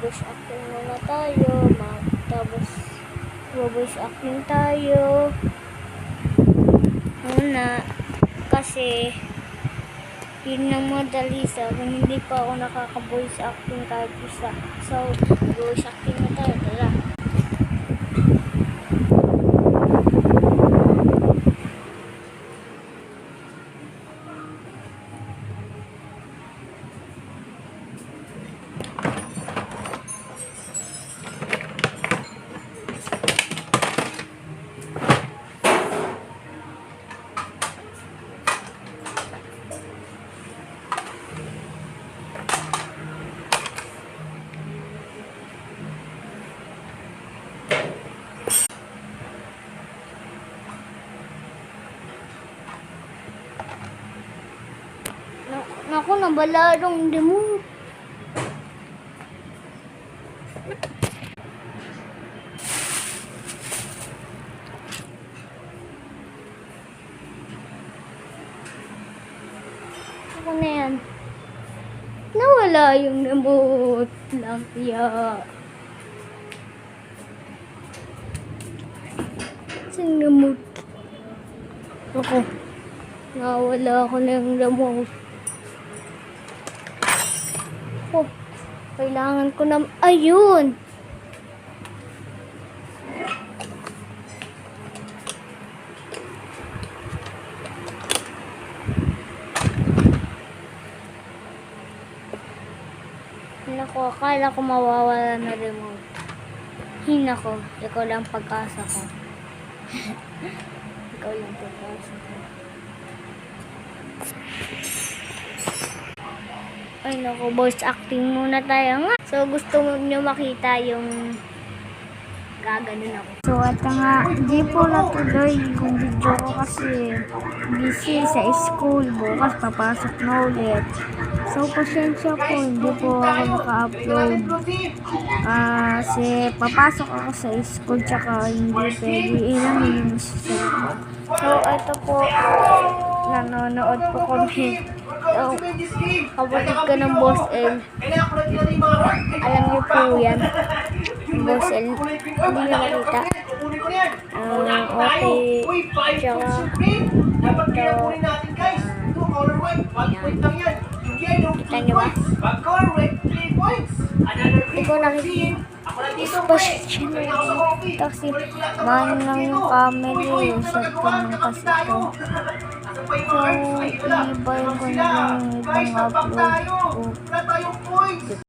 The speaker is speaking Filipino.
mag-voice acting muna tayo. Tapos, mag-voice acting tayo. Muna. Kasi, yun ang madali sa akin. Hindi pa ako nakaka-voice acting kahit isa. So, voice acting na tayo. Tara. Naku, nabalarong demo. Ako na yan. Nawala yung remote lang kaya. Saan remote? Ako. Nawala ako na yung remote. Oh, kailangan ko na... Ayun! Nako, akala ko mawawala na remote. Hinako, ikaw lang pag-asa ko. Ikaw lang pag-asa ko. Ay naku, voice acting muna tayo nga. So gusto nyo makita yung gaganon ako. So ito nga, di po natuloy yung video ko kasi busy sa school. Bukas papasok na ulit. So pasensya po, hindi po ako naka-upload. Kasi papasok ako sa school tsaka hindi pwede ilang yung cellphone. So ito po, nanonood po kami. So, kapatid ka ng Boss L. Alam niyo po yan. Boss L. Hindi niyo makita. Okay. Tsaka, kita niyo ba? Hindi ko nakikita. Pasensya na nakikita kasi mahal lang yung camera yung cellphone ng kasi ito. So, iba yung kung yung ibang upload ko.